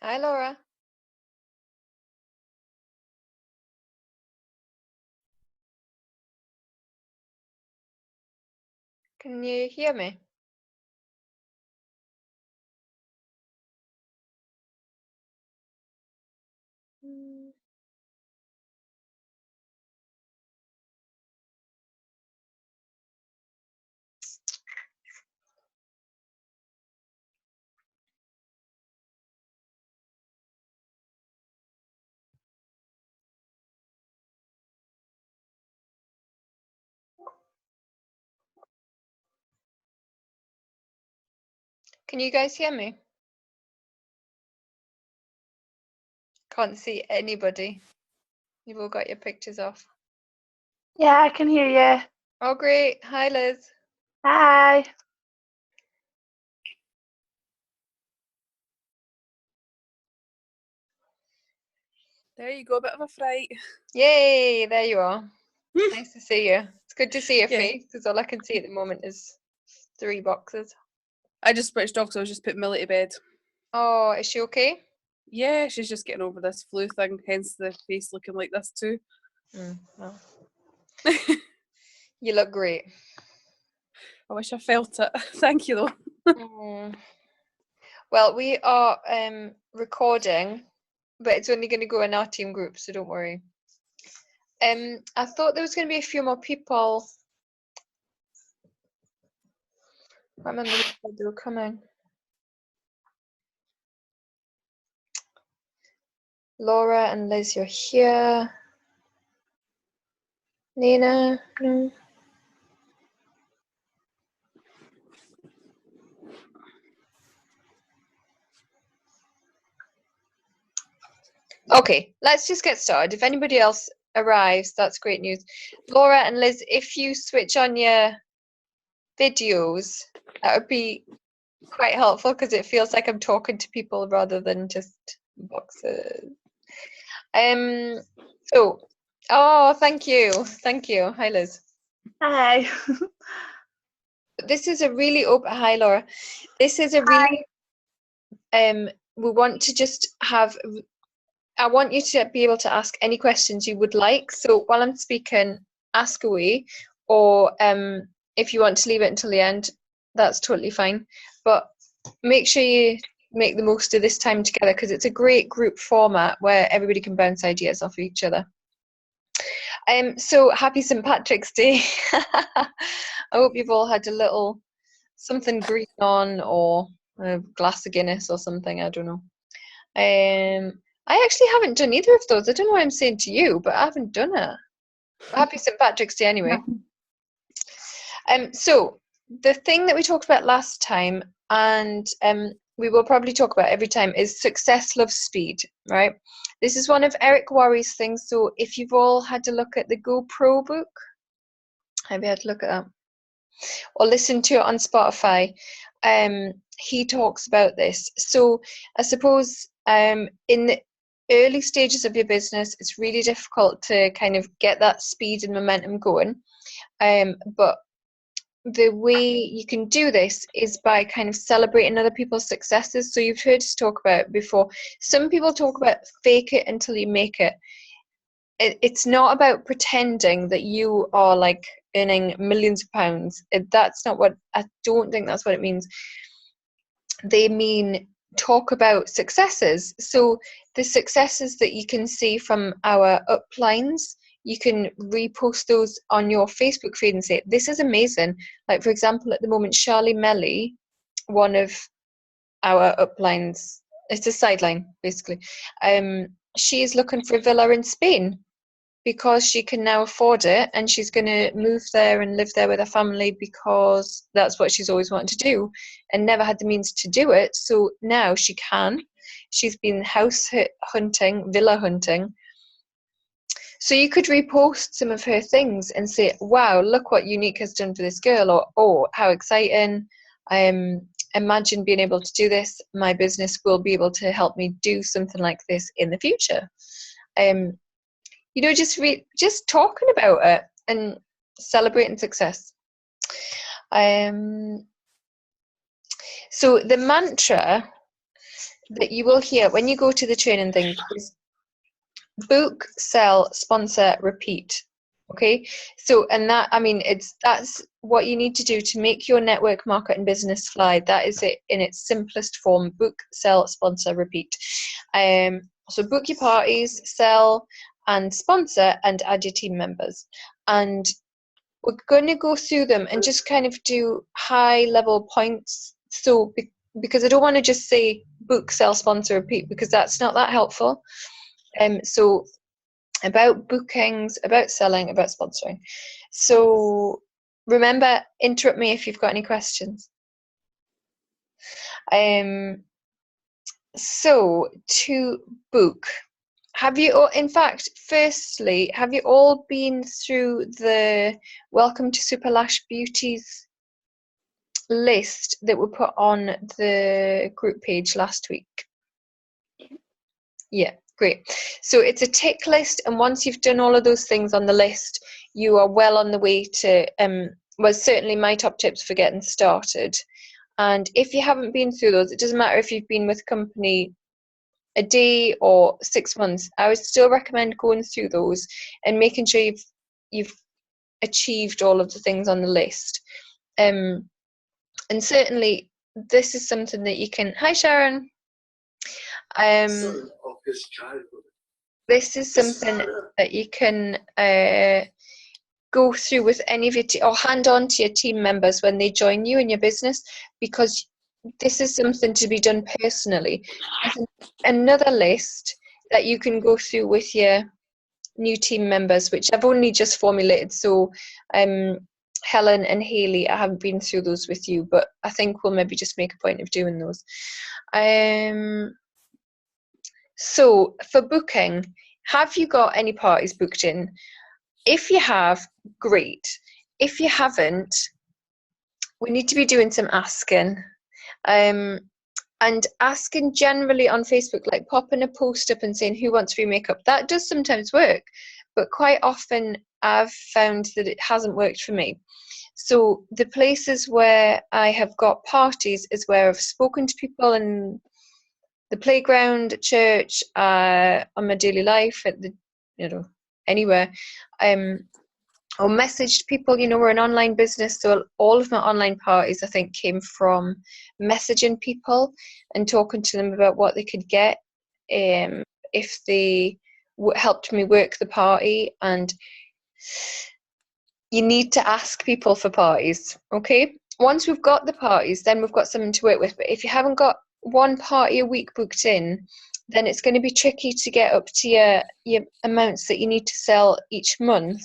Hi, Laura. Can you hear me? Mm. Can you guys hear me? Can't see anybody. You've all got your pictures off. Yeah, I can hear you. Oh, great. Hi, Liz. Hi. There you go, a bit of a fright. Yay, there you are. Nice to see you. It's good to see your Yeah. face because all I can see at the moment is 3 boxes. I just switched off, so I was just putting Millie to bed. Oh, is she okay? Yeah, she's just getting over this flu thing, hence the face looking like this too. Well, you look great. I wish I felt it. Thank you though. Mm. Well, we are recording, but it's only going to go in our team group, so don't worry. I thought there was going to be a few more people. I remember who said they were coming. Laura and Liz, you're here. Nina, no. Okay, let's just get started. If anybody else arrives, that's great news. Laura and Liz, if you switch on your videos, that would be quite helpful because it feels like I'm talking to people rather than just boxes. So, oh, thank you. Thank you. Hi, Liz. Hi. This is a really open, hi, Laura. This is a really, we want to just have, I want you to be able to ask any questions you would like. So while I'm speaking, ask away, or if you want to leave it until the end, that's totally fine. But make sure you make the most of this time together because it's a great group format where everybody can bounce ideas off each other. So happy St. Patrick's Day. I hope you've all had a little something green on or a glass of Guinness or something, I don't know. I actually haven't done either of those. I don't know what I'm saying to you, but I haven't done it. Happy St. Patrick's Day anyway. So the thing that we talked about last time, and we will probably talk about every time, is success loves speed, right? This is one of Eric Worre's things. So if you've all had to look at the GoPro book, have you had to look at that? Or listen to it on Spotify. He talks about this. So I suppose in the early stages of your business, it's really difficult to kind of get that speed and momentum going. But the way you can do this is by kind of celebrating other people's successes. So you've heard us talk about it before. Some people talk about fake it until you make it. It's not about pretending that you are like earning millions of pounds. That's not what, I don't think that's what it means. They mean talk about successes. So the successes that you can see from our uplines, you can repost those on your Facebook feed and say, this is amazing. Like, for example, at the moment, Charlie Melly, one of our uplines, it's a sideline, basically. She's looking for a villa in Spain because she can now afford it, and she's going to move there and live there with her family because that's what she's always wanted to do and never had the means to do it. So now she can. She's been house hunting, villa hunting. So you could repost some of her things and say, wow, look what Unique has done for this girl, or oh, how exciting. Imagine being able to do this. My business will be able to help me do something like this in the future. You know, just talking about it and celebrating success. So the mantra that you will hear when you go to the training thing is book, sell, sponsor, repeat. Okay, so and that, I mean, that's what you need to do to make your network marketing business fly. That is it in its simplest form: book, sell, sponsor, repeat. So book your parties, sell and sponsor, and add your team members. And we're going to go through them and just kind of do high level points. So because I don't want to just say book, sell, sponsor, repeat, because that's not that helpful. So about bookings, about selling, about sponsoring. So remember, interrupt me if you've got any questions. So to book, have you all, in fact, firstly, have you all been through the Welcome to Super Lash Beauties list that were put on the group page last week? Yeah, great. So it's a tick list, and once you've done all of those things on the list, you are well on the way to, well, certainly my top tips for getting started. And if you haven't been through those, it doesn't matter if you've been with company a day or 6 months, I would still recommend going through those and making sure you've achieved all of the things on the list. And certainly this is something that you can, hi Sharon. This is something that you can go through with any of your or hand on to your team members when they join you in your business, because this is something to be done personally. There's another list that you can go through with your new team members, which I've only just formulated. So Helen and Hayley, I haven't been through those with you, but I think we'll maybe just make a point of doing those. So for booking, have you got any parties booked in? If you have, great. If you haven't, we need to be doing some asking. And asking generally on Facebook, like popping a post up and saying who wants free makeup, that does sometimes work, but quite often I've found that it hasn't worked for me. So the places where I have got parties is where I've spoken to people in the playground, at church, on my daily life, at the, anywhere, or messaged people. We're an online business, so all of my online parties, I think, came from messaging people and talking to them about what they could get if they helped me work the party. And you need to ask people for parties, okay? Once we've got the parties, then we've got something to work with. But if you haven't got one party a week booked in, then it's going to be tricky to get up to your amounts that you need to sell each month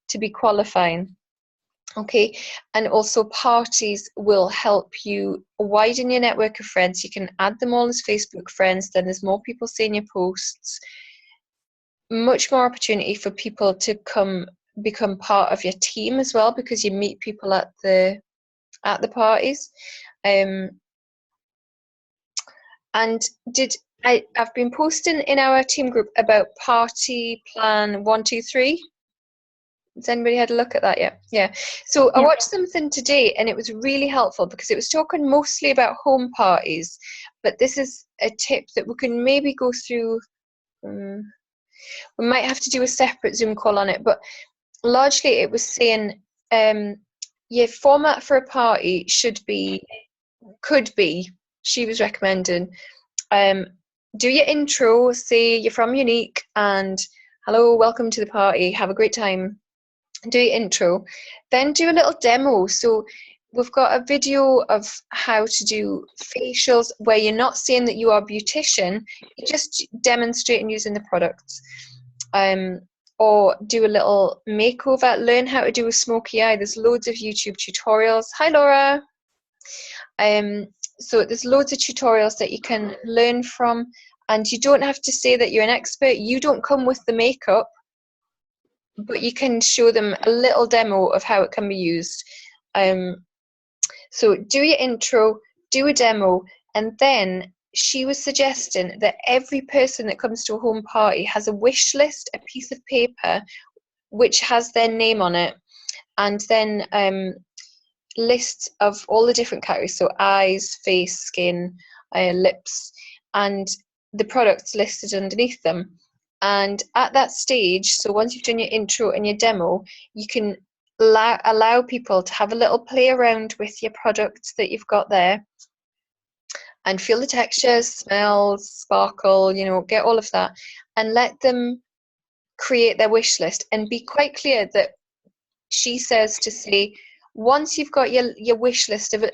to be qualifying. Okay, and also parties will help you widen your network of friends. You can add them all as Facebook friends, then there's more people seeing your posts, much more opportunity for people to become part of your team as well, because you meet people at the parties. And I've been posting in our team group about party plan 1, 2, 3. Has anybody had a look at that yet? Yeah. So I watched something today and it was really helpful because it was talking mostly about home parties, but this is a tip that we can maybe go through. We might have to do a separate Zoom call on it, but largely it was saying your format for a party could be, she was recommending, do your intro, say you're from Unique and hello, welcome to the party, have a great time. Do your intro, then do a little demo. So we've got a video of how to do facials where you're not saying that you are a beautician, you're just demonstrating using the products. Or do a little makeover, learn how to do a smoky eye. There's loads of YouTube tutorials. Hi Laura. So there's loads of tutorials that you can learn from, and you don't have to say that you're an expert. You don't come with the makeup, but you can show them a little demo of how it can be used. So do your intro, do a demo, and then she was suggesting that every person that comes to a home party has a wish list, a piece of paper, which has their name on it, and then lists of all the different categories, so eyes, face, skin, lips, and the products listed underneath them. And at that stage, so once you've done your intro and your demo, you can allow people to have a little play around with your products that you've got there and feel the textures, smells, sparkle, get all of that, and let them create their wish list and be quite clear that she says to say, once you've got your wish list of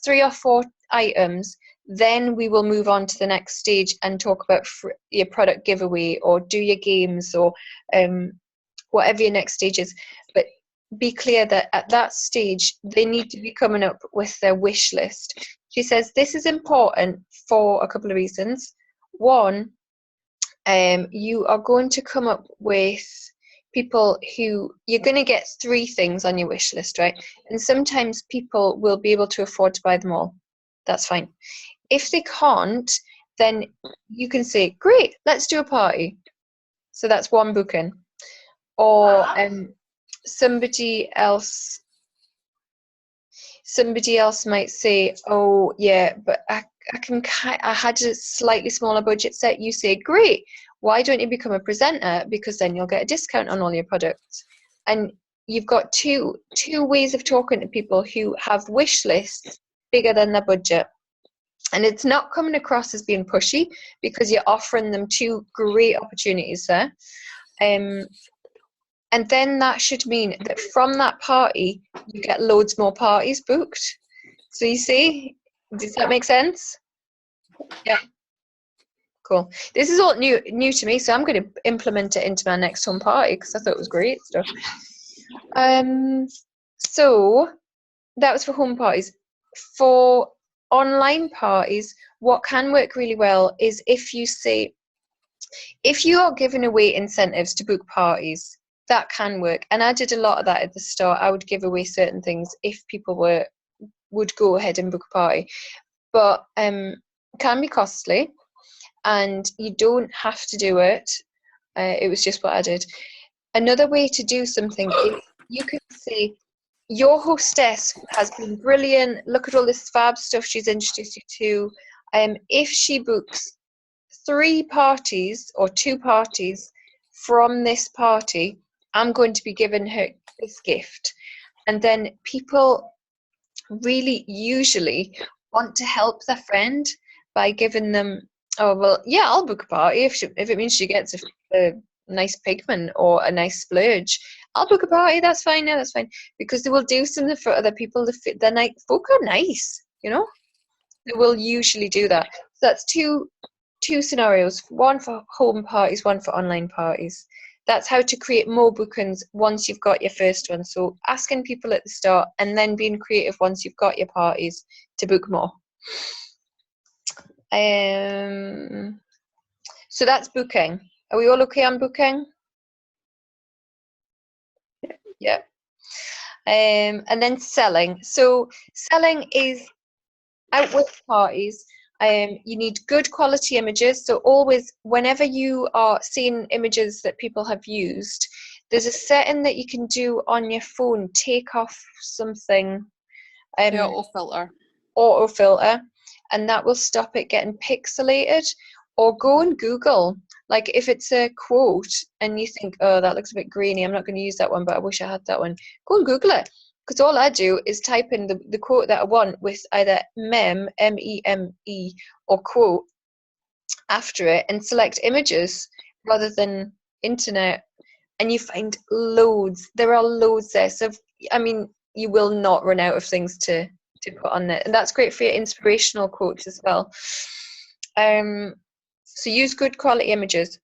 3 or 4 items, then we will move on to the next stage and talk about your product giveaway or do your games or whatever your next stage is. But be clear that at that stage they need to be coming up with their wish list. She says this is important for a couple of reasons. One, you are going to come up with people who you're going to get 3 things on your wish list, right? And sometimes people will be able to afford to buy them all. That's fine. If they can't, then you can say, great, let's do a party. So that's one booking. Or somebody else might say, oh yeah, but I had a slightly smaller budget set. You say, great, why don't you become a presenter? Because then you'll get a discount on all your products. And you've got two ways of talking to people who have wish lists bigger than their budget. And it's not coming across as being pushy because you're offering them 2 great opportunities there. And then that should mean that from that party, you get loads more parties booked. So you see, does that make sense? Yeah. Cool. This is all new to me, so I'm going to implement it into my next home party because I thought it was great stuff. So that was for home parties. For online parties, what can work really well is if you are giving away incentives to book parties, that can work. And I did a lot of that at the start. I would give away certain things if people would go ahead and book a party. But it can be costly and you don't have to do it. It was just what I did. Another way to do something is you could say, your hostess has been brilliant. Look at all this fab stuff she's introduced you to. If she books 3 parties or 2 parties from this party, I'm going to be giving her this gift. And then people really usually want to help their friend by giving them, oh, well, yeah, I'll book a party if it means she gets a nice pigment or a nice splurge. I'll book a party, that's fine, yeah, that's fine. Because they will do something for other people. They're like, folk are nice, They will usually do that. So that's two scenarios, one for home parties, one for online parties. That's how to create more bookings once you've got your first one. So asking people at the start and then being creative once you've got your parties to book more. So that's booking. Are we all okay on booking? Yeah. And then selling. So selling is out with parties. You need good quality images. So always, whenever you are seeing images that people have used, there's a setting that you can do on your phone. Take off something. Auto filter, and that will stop it getting pixelated. Or go and Google, like if it's a quote and you think, oh, that looks a bit grainy, I'm not going to use that one, but I wish I had that one. Go and Google it. Because all I do is type in the quote that I want with either meme, M-E-M-E, or quote after it and select images rather than internet. And you find loads. There are loads there. So, you will not run out of things to put on there. And that's great for your inspirational quotes as well. So use good quality images.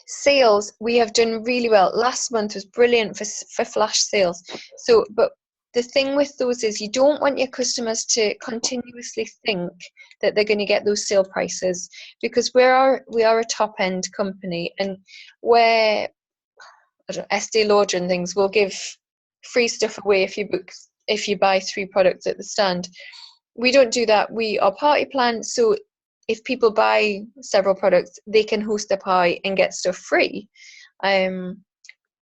Sales, we have done really well. Last month was brilliant for flash sales. So, but the thing with those is you don't want your customers to continuously think that they're going to get those sale prices, because we are a top end company, and where Estee Lauder and things will give free stuff away if you buy 3 products at the stand. We don't do that. We are party planned, so if people buy several products, they can host a party and get stuff free.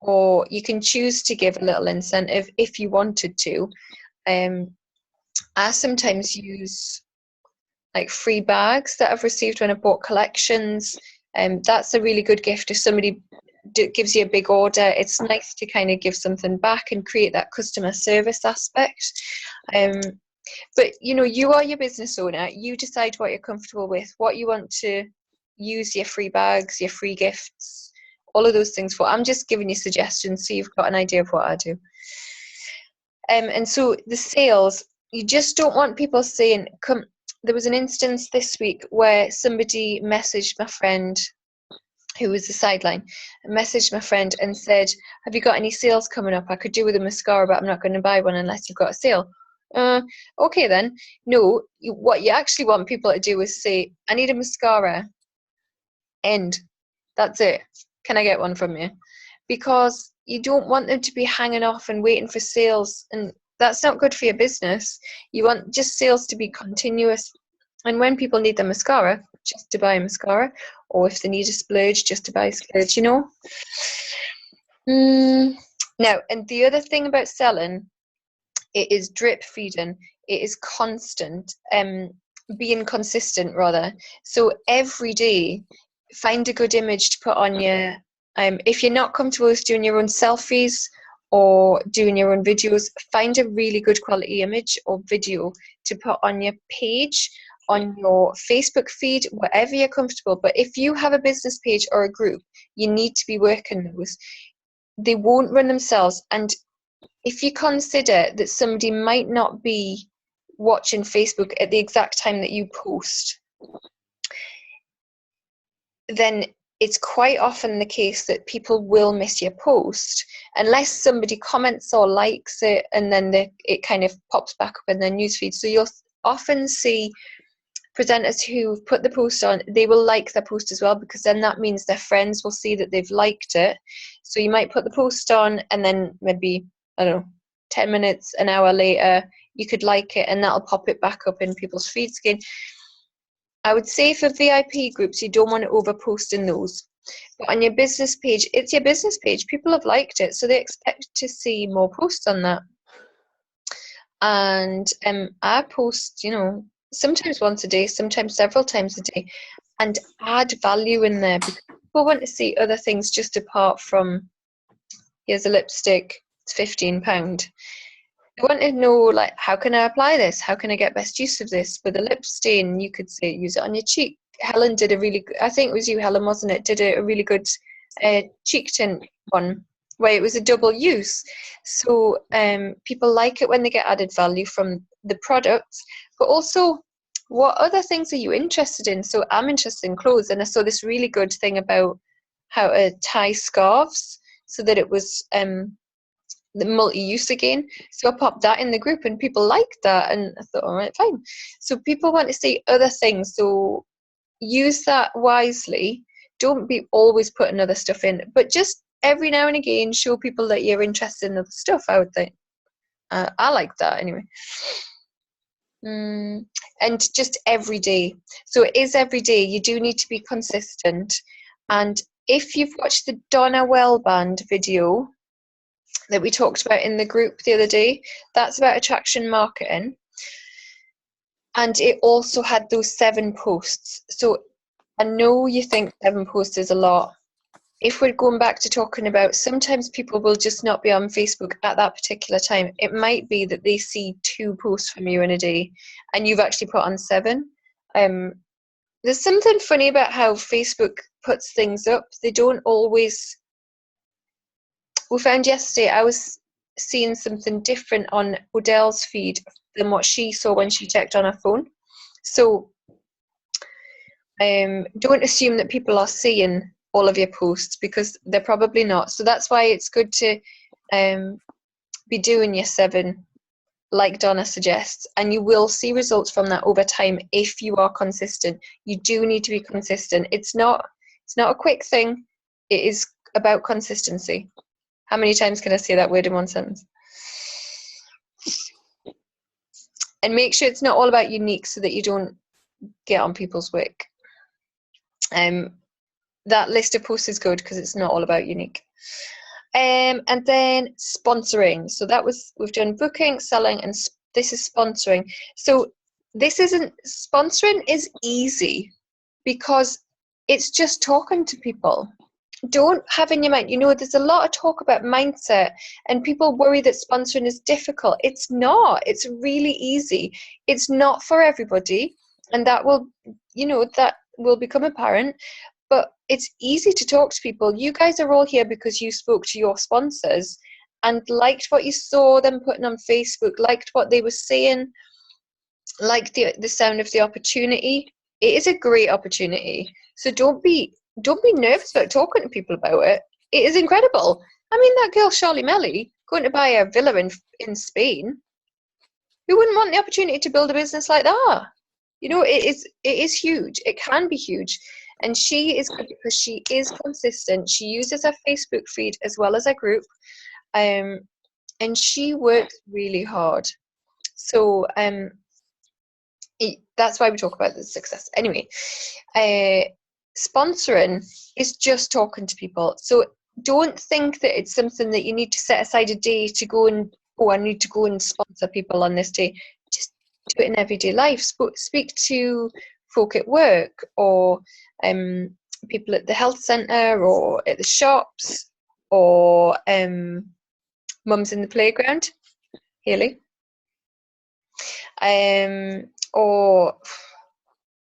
Or you can choose to give a little incentive if you wanted to. I sometimes use like free bags that I've received when I bought collections. That's a really good gift if somebody gives you a big order. It's nice to kind of give something back and create that customer service aspect. But you are your business owner. You decide what you're comfortable with, what you want to use your free bags, your free gifts, all of those things for. I'm just giving you suggestions so you've got an idea of what I do. And so the sales, you just don't want people saying, come. There was an instance this week where somebody messaged my friend who was the sideline, messaged my friend and said, have you got any sales coming up? I could do with a mascara, but I'm not going to buy one unless you've got a sale. Okay then. No, what you actually want people to do is say, I need a mascara. End. That's it. Can I get one from you? Because you don't want them to be hanging off and waiting for sales, and that's not good for your business. You want just sales to be continuous. And when people need the mascara, just to buy a mascara, or if they need a splurge, just to buy a splurge, Now, and the other thing about selling, it is drip feeding. It is constant, being consistent rather. So every day, find a good image to put on your, if you're not comfortable with doing your own selfies or doing your own videos, find a really good quality image or video to put on your page, on your Facebook feed, wherever you're comfortable. But if you have a business page or a group, you need to be working those. They won't run themselves. And if you consider that somebody might not be watching Facebook at the exact time that you post, then it's quite often the case that people will miss your post unless somebody comments or likes it, and then it kind of pops back up in their newsfeed. So you'll often see presenters who've put the post on, they will like the post as well, because then that means their friends will see that they've liked it. So you might put the post on and then maybe, I don't know, 10 minutes, an hour later, you could like it and that'll pop it back up in people's feeds again. I would say for VIP groups, you don't want to overpost in those. But on your business page, it's your business page. People have liked it, so they expect to see more posts on that. And I post, sometimes once a day, sometimes several times a day, and add value in there, because people want to see other things just apart from, here's a lipstick, it's £15. They want to know, like, how can I apply this? How can I get best use of this? With a lip stain, you could say use it on your cheek. Helen did a really good, I think it was you, Helen, wasn't it? Did a really good cheek tint one where it was a double use. So people like it when they get added value from the products, but also what other things are you interested in? So I'm interested in clothes, and I saw this really good thing about how to tie scarves so that it was the multi-use again. So I popped that in the group and people liked that, and I thought, all right, fine. So people want to see other things, so use that wisely. Don't be always putting other stuff in, but just every now and again show people that you're interested in other stuff. I would think I like that anyway. And just every day. So it is every day. You do need to be consistent. And if you've watched the Donna Wellband video that we talked about in the group the other day, that's about attraction marketing. And it also had those 7 posts. So I know you think 7 posts is a lot. If we're going back to talking about, sometimes people will just not be on Facebook at that particular time. It might be that they see 2 posts from you in a day and you've actually put on 7. There's something funny about how Facebook puts things up. They don't always... We found yesterday I was seeing something different on Odell's feed than what she saw when she checked on her phone. So don't assume that people are seeing all of your posts, because they're probably not. So that's why it's good to be doing your 7 like Donna suggests, and you will see results from that over time if you are consistent. You do need to be consistent. It's not a quick thing. It is about consistency. How many times can I say that word in one sentence? And make sure it's not all about unique, so that you don't get on people's wick. That list of posts is good because it's not all about unique. And then sponsoring. So that was, we've done booking, selling, and this is sponsoring. So sponsoring is easy because it's just talking to people. Don't have in your mind, there's a lot of talk about mindset and people worry that sponsoring is difficult. It's not. It's really easy. It's not for everybody, and that will become apparent, but it's easy to talk to people. You guys are all here because you spoke to your sponsors and liked what you saw them putting on Facebook, liked what they were saying, liked the sound of the opportunity. It is a great opportunity. So don't be nervous about talking to people about it. It is incredible. I mean, that girl Charlie Melly going to buy a villa in Spain. Who wouldn't want the opportunity to build a business like that? It is huge. It can be huge. And she is good because she is consistent. She uses her Facebook feed as well as her group. And she works really hard. So that's why we talk about the success. Anyway, sponsoring is just talking to people. So don't think that it's something that you need to set aside a day to go and, I need to go and sponsor people on this day. Just do it in everyday life. Speak to folk at work, or people at the health centre, or at the shops, or mums in the playground. Haley. Or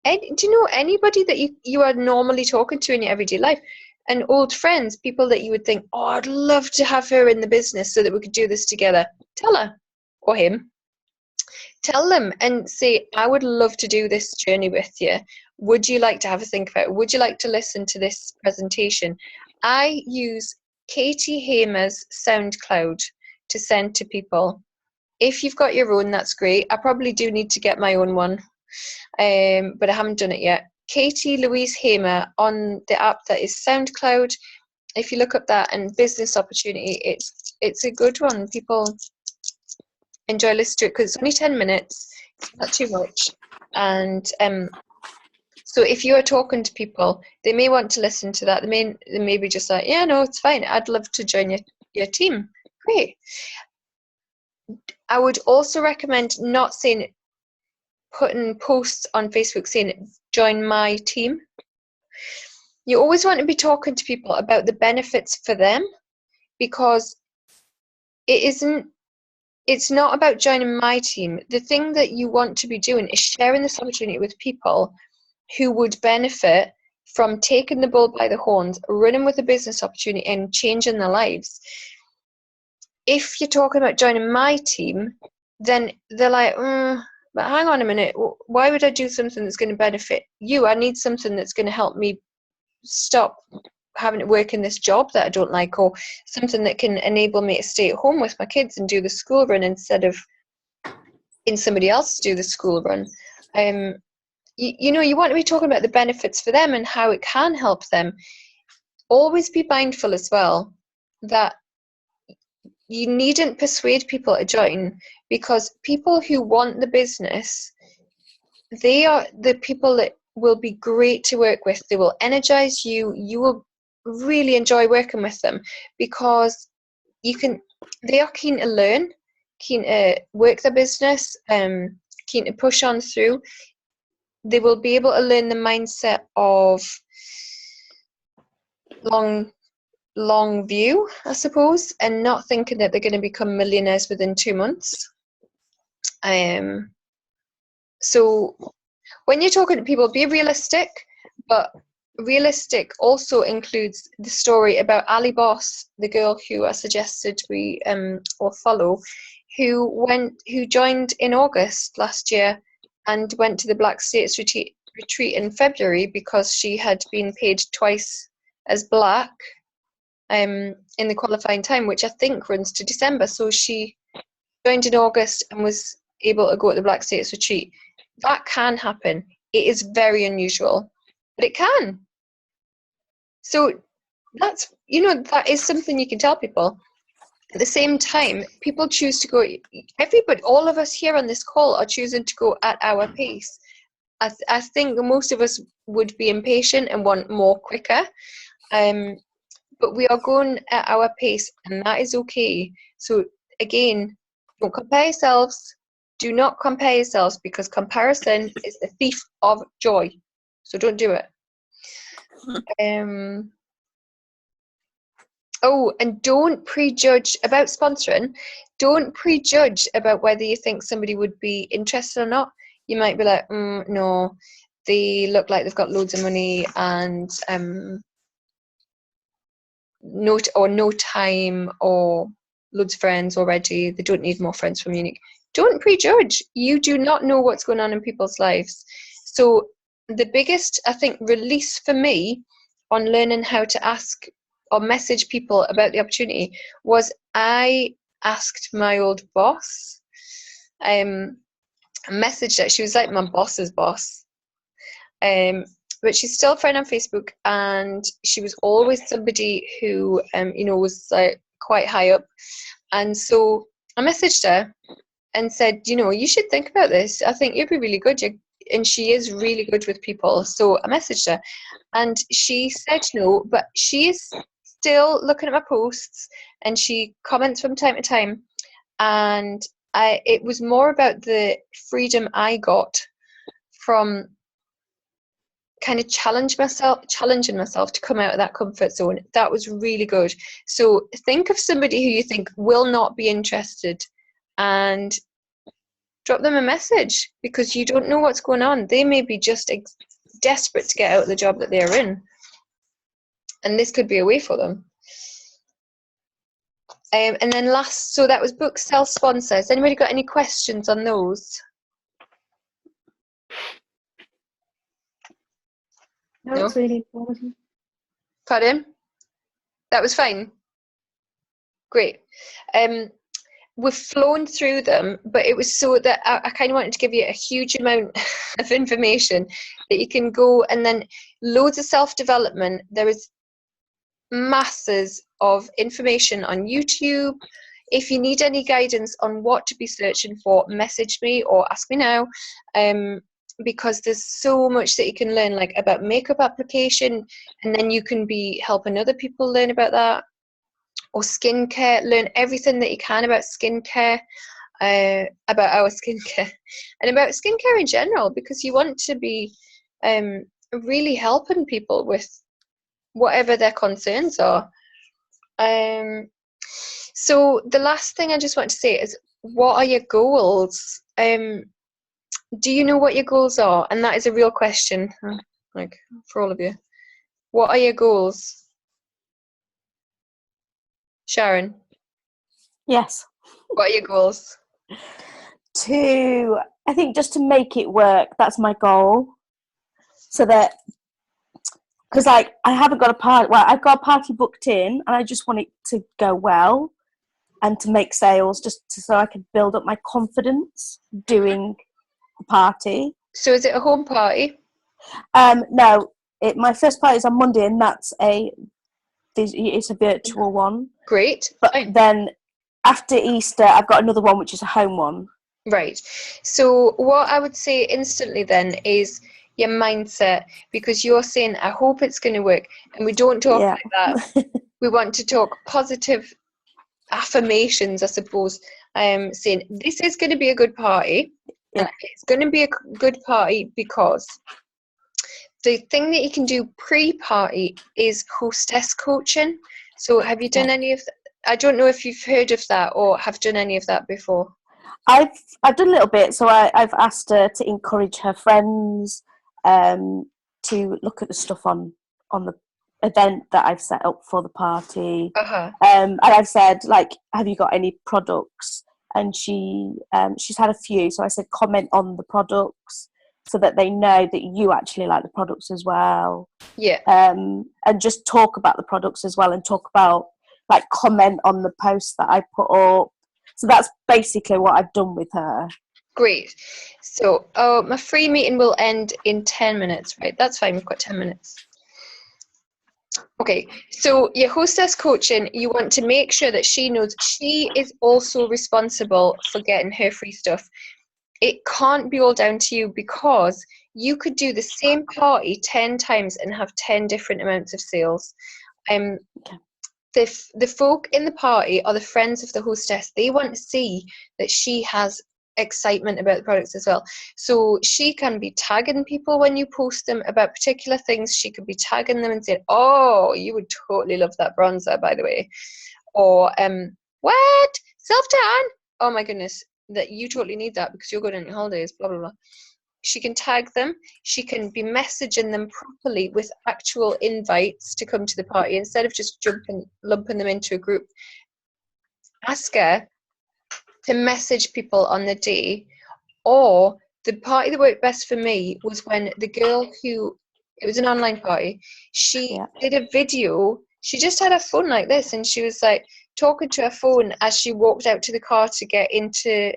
do you know anybody that you are normally talking to in your everyday life? And old friends, people that you would think, oh, I'd love to have her in the business so that we could do this together. Tell her or him. Tell them and say, I would love to do this journey with you. Would you like to have a think about it? Would you like to listen to this presentation? I use Katie Hamer's SoundCloud to send to people. If you've got your own, that's great. I probably do need to get my own one, but I haven't done it yet. Katie Louise Hamer on the app that is SoundCloud. If you look up that and business opportunity, it's a good one. People enjoy listening to it because it's only 10 minutes. It's not too much. And so if you are talking to people, they may want to listen to that. They may be just like, yeah, no, it's fine. I'd love to join your team. Great. I would also recommend not putting posts on Facebook saying, join my team. You always want to be talking to people about the benefits for them, because it's not about joining my team. The thing that you want to be doing is sharing this opportunity with people who would benefit from taking the bull by the horns, running with a business opportunity and changing their lives. If you're talking about joining my team, then they're like, but hang on a minute, why would I do something that's going to benefit you? I need something that's going to help me stop having to work in this job that I don't like, or something that can enable me to stay at home with my kids and do the school run instead of in somebody else to do the school run. You want to be talking about the benefits for them and how it can help them. Always be mindful as well that you needn't persuade people to join, because people who want the business, they are the people that will be great to work with. They will energize you. You will really enjoy working with them because they are keen to learn, keen to work their business, keen to push on through. They will be able to learn the mindset of long view, I suppose, and not thinking that they're going to become millionaires within 2 months. So when you're talking to people, be realistic, but realistic also includes the story about Ali Boss, the girl who I suggested we all follow, who joined in August last year and went to the Black States retreat in February because she had been paid twice as black in the qualifying time, which I think runs to December. So she joined in August and was able to go to the Black States retreat. That can happen. It is very unusual, but it can. So that is something you can tell people. At the same time, people choose to go. Everybody, all of us here on this call are choosing to go at our pace. I think most of us would be impatient and want more quicker. But we are going at our pace, and that is okay. So again, don't compare yourselves. Do not compare yourselves, because comparison is the thief of joy. So don't do it. Oh, and don't prejudge about sponsoring. Don't prejudge about whether you think somebody would be interested or not. You might be like, no, they look like they've got loads of money and no time or loads of friends already. They don't need more friends from uni. Don't prejudge. You do not know what's going on in people's lives. So the biggest, I think, release for me on learning how to ask or message people about the opportunity was I asked my old boss. I messaged her. She was like my boss's boss. But she's still a friend on Facebook, and she was always somebody who, was like quite high up. And so I messaged her and said, you should think about this. I think you'd be really good. And she is really good with people. So I messaged her, and she said no, but she is still looking at my posts, and she comments from time to time. And it was more about the freedom I got from kind of challenging myself to come out of that comfort zone. That was really good. So think of somebody who you think will not be interested and drop them a message, because you don't know what's going on. They may be just desperate to get out of the job that they're in, and this could be a way for them. And then last, so that was book sell sponsor. Has anybody got any questions on those? No, it's really important. Pardon? That was fine. Great. We've flown through them, but it was so that I kind of wanted to give you a huge amount of information that you can go, and then loads of self-development. There is masses of information on YouTube. If you need any guidance on what to be searching for, message me or ask me now, because there's so much that you can learn, like about makeup application, and then you can be helping other people learn about that. Or skincare, learn everything that you can about skincare, about our skincare, and about skincare in general, because you want to be really helping people with whatever their concerns are. So the last thing I just want to say is, what are your goals? Do you know what your goals are? And that is a real question, like for all of you. What are your goals? Sharon? Yes. What are your goals? I think just to make it work, that's my goal. So that, because I haven't got a party, well, I've got a party booked in, and I just want it to go well and to make sales, so I can build up my confidence doing a party. So is it a home party? No, my first party is on Monday, and it's a virtual one. Great. But then after Easter, I've got another one, which is a home one. Right. So what I would say instantly then is your mindset, because you're saying, I hope it's going to work. And we don't talk like that. We want to talk positive affirmations, I suppose, saying this is going to be a good party. Yeah. And it's going to be a good party because the thing that you can do pre-party is hostess coaching. So have you done any of that? I don't know if you've heard of that or have done any of that before. I've done a little bit. So I've asked her to encourage her friends to look at the stuff on the event that I've set up for the party. And I've said, like, have you got any products? And she's had a few. So I said, comment on the products, so that they know that you actually like the products as well. Yeah. And just talk about the products as well, and talk about, like, comment on the posts that I put up. So that's basically what I've done with her. Great. So my free meeting will end in 10 minutes, right? That's fine. We've got 10 minutes. Okay. So your hostess coaching, you want to make sure that she knows she is also responsible for getting her free stuff. It can't be all down to you, because you could do the same party 10 times and have 10 different amounts of sales. The folk in the party are the friends of the hostess. They want to see that she has excitement about the products as well. So she can be tagging people when you post them about particular things. She could be tagging them and saying, oh, you would totally love that bronzer, by the way. Or, what? Self-tan? Oh my goodness, that you totally need that because you're going on your holidays, blah, blah, blah. She can tag them. She can be messaging them properly with actual invites to come to the party instead of just lumping them into a group. Ask her to message people on the day. Or the party that worked best for me was when the girl it was an online party, she did a video. She just had her phone like this and she was like talking to her phone as she walked out to the car to get to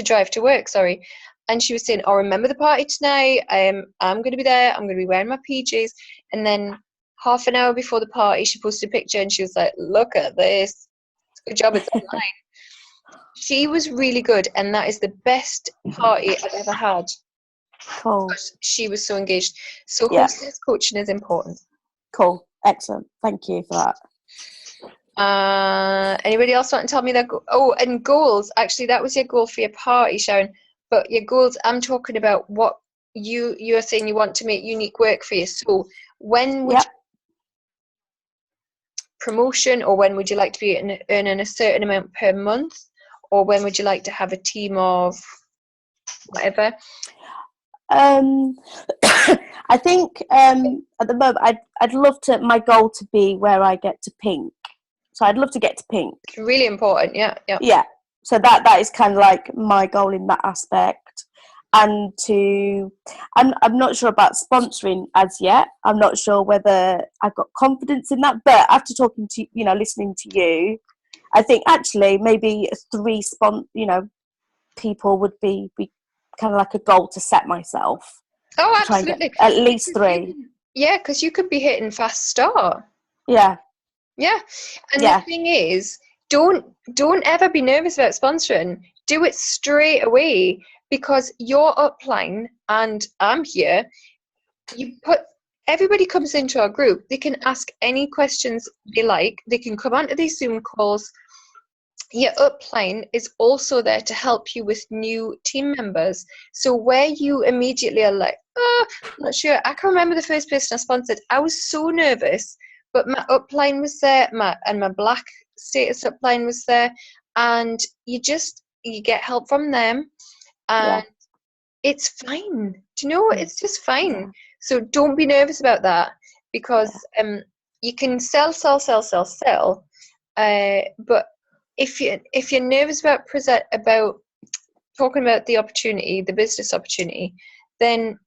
drive to work, sorry. And she was saying, oh, remember the party tonight? I'm going to be there. I'm going to be wearing my PJs. And then half an hour before the party, she posted a picture and she was like, look at this. Good job, it's online. She was really good. And that is the best party I've ever had. Cool. Because she was so engaged. So hostess coaching is important. Cool. Excellent. Thank you for that. Anybody else want to tell me their and goals? Actually, that was your goal for your party, Sharon. But your goals, I'm talking about what you're saying you want to make unique work for you. So when would you promotion, or when would you like to be earning a certain amount per month, or when would you like to have a team of whatever? I think at the moment I'd love my goal to be where I get to pink. So I'd love to get to pink. It's really important, yeah. So that is kind of like my goal in that aspect. And I'm not sure about sponsoring as yet. I'm not sure whether I've got confidence in that. But after talking to listening to you, I think actually maybe 3 people would be kind of like a goal to set myself. Oh, absolutely. At least 3. Yeah, because you could be hitting fast start. Yeah. Yeah. And the thing is, don't ever be nervous about sponsoring. Do it straight away, because your upline, and I'm here, everybody comes into our group. They can ask any questions they like. They can come onto these Zoom calls. Your upline is also there to help you with new team members. So where you immediately are like, oh, I'm not sure. I can remember the first person I sponsored. I was so nervous, but my upline was there, my black status upline was there, and you get help from them, and it's fine. Do you know? It's just fine. Yeah. So don't be nervous about that, because you can sell, but if you're nervous about talking about the opportunity, the business opportunity, then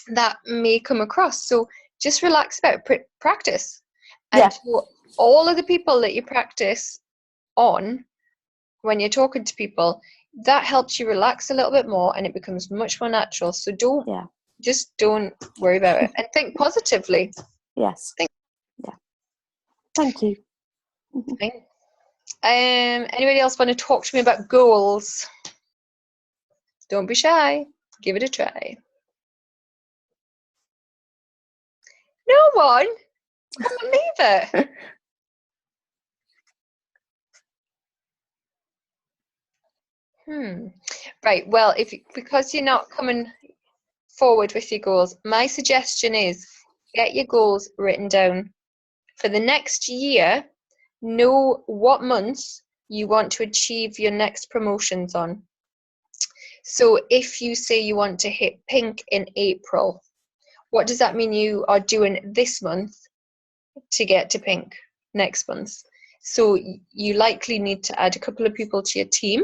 that may come across. So just relax about practice. And for all of the people that you practice on when you're talking to people, that helps you relax a little bit more and it becomes much more natural. So don't worry about it and think positively. Yes. Thank you. Fine. Anybody else want to talk to me about goals? Don't be shy. Give it a try. No one? I can't believe it. Right. Well, because you're not coming forward with your goals, my suggestion is get your goals written down for the next year. Know what months you want to achieve your next promotions on. So if you say you want to hit pink in April, what does that mean you are doing this month to get to pink next month? So you likely need to add a couple of people to your team.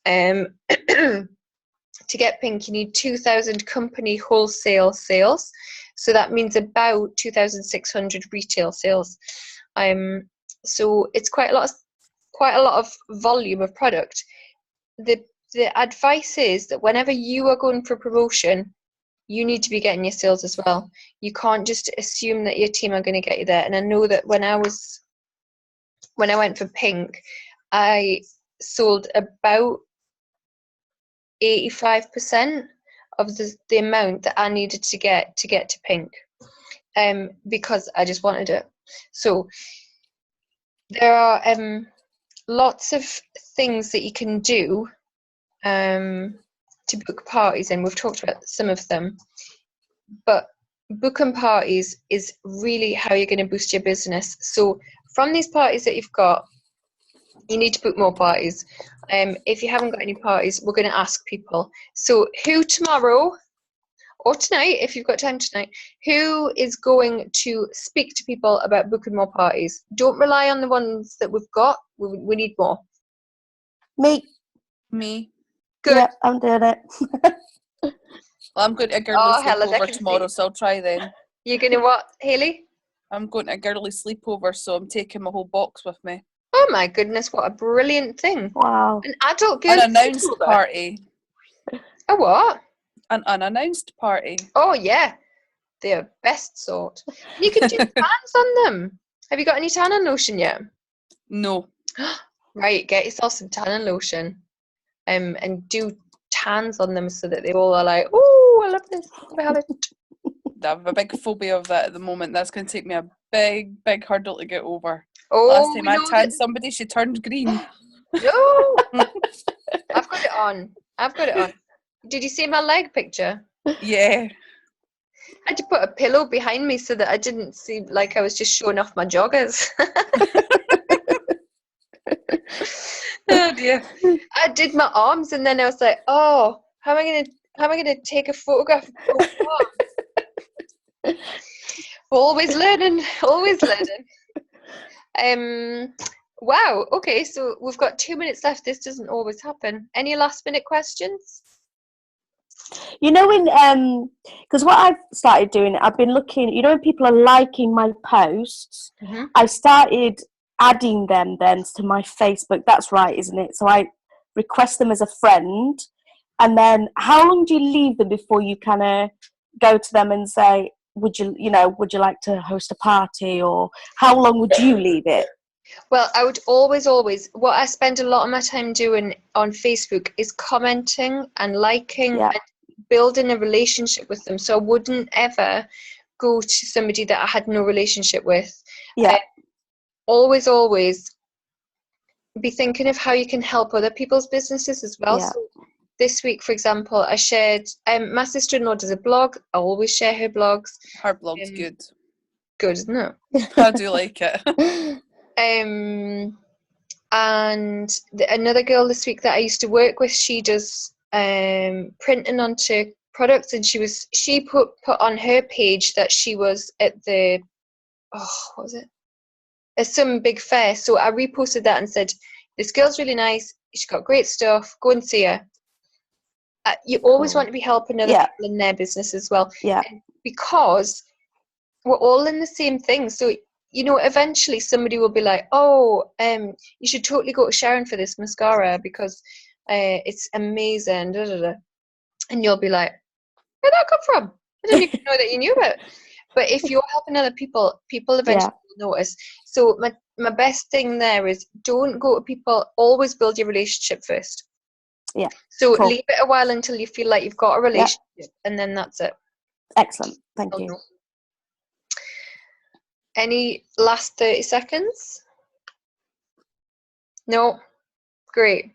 To get pink, you need 2,000 company wholesale sales. So that means about 2,600 retail sales. So it's quite a lot of volume of product. The advice is that whenever you are going for promotion, you need to be getting your sales as well. You can't just assume that your team are going to get you there. And I know that when I went for pink, I sold about 85% of the amount that I needed to get to pink, because I just wanted it. So there are lots of things that you can do to book parties, and we've talked about some of them, but booking parties is really how you're going to boost your business. So from these parties that you've got, you need to book more parties. If you haven't got any parties, we're going to ask people. So who tomorrow or tonight, if you've got time tonight, who is going to speak to people about booking more parties? Don't rely on the ones that we've got. We need more. Me. Good. Yeah, I'm doing it. Well, I'm going to a girly Hellas, I sleepover can tomorrow, see. so I'll try then. You're going to what, Hayley? I'm going to a girly sleepover, so I'm taking my whole box with me. Oh my goodness, what a brilliant thing. Wow. An adult girl An announced sleepover. party. A what? An unannounced party. Oh yeah, they're best sort. You can do tans on them. Have you got any tanning lotion yet? No. Right, get yourself some tanning lotion, and do tans on them so that they all are like, oh, I love this. I have it. I have a big phobia of that at the moment. That's going to take me a big hurdle to get over. Oh, Last time we I know tanned that- somebody, she turned green. No, I've got it on. I've got it on. Did you see my leg picture? Yeah. I had to put a pillow behind me so that I didn't seem like I was just showing off my joggers. Oh dear. I did my arms and then I was like, oh, how am I gonna take a photograph of both arms? Always learning. Wow, okay, so we've got 2 minutes left. This doesn't always happen. Any last minute questions? You know, because what I've started doing, I've been looking, you know, when people are liking my posts, Mm-hmm. I started adding them then to my Facebook. That's right, isn't it? So I request them as a friend, and then how long do you leave them before you kind of go to them and say, would you like to host a party, or how long would you leave it? Well, I would always, what I spend a lot of my time doing on Facebook is commenting and liking Yeah. and building a relationship with them. So I wouldn't ever go to somebody that I had no relationship with. Yeah. Always be thinking of how you can help other people's businesses as well. Yeah. So this week, for example, I shared, my sister-in-law does a blog. I always share her blogs. Her blog's good. Good, isn't it? I do like it. And another girl this week that I used to work with, she does printing onto products, and she put on her page that she was at the what was it? At some big fair. So I reposted that and said, "This girl's really nice. She's got great stuff. Go and see her." You always want to be helping other people in their business as well, because we're all in the same thing. So, you know, eventually somebody will be like, oh, you should totally go to Sharon for this mascara because it's amazing. Da, da, da. And you'll be like, where'd that come from? I didn't even know that you knew it. But if you're helping other people, people eventually will notice. So my best thing there is don't go to people. Always build your relationship first. Yeah. So leave it a while until you feel like you've got a relationship, and then that's it. Excellent. Thank you. Any last 30 seconds? No? Great.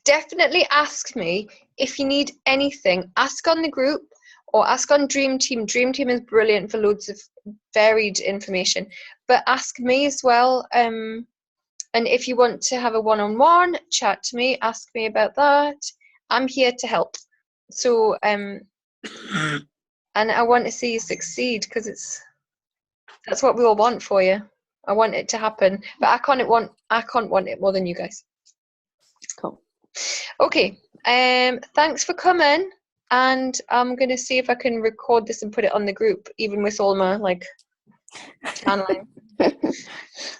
Definitely ask me if you need anything. Ask on the group or ask on Dream Team. Dream Team is brilliant for loads of varied information. But ask me as well. And if you want to have a one-on-one, chat to me. Ask me about that. I'm here to help. So, and I want to see you succeed because that's what we all want for you. I want it to happen, but I can't want it more than you guys. Cool. Okay. Thanks for coming, and I'm gonna see if I can record this and put it on the group, even with all my channeling.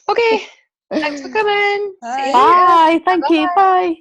Okay. Thanks for coming. Bye. Bye. Thank you. Bye.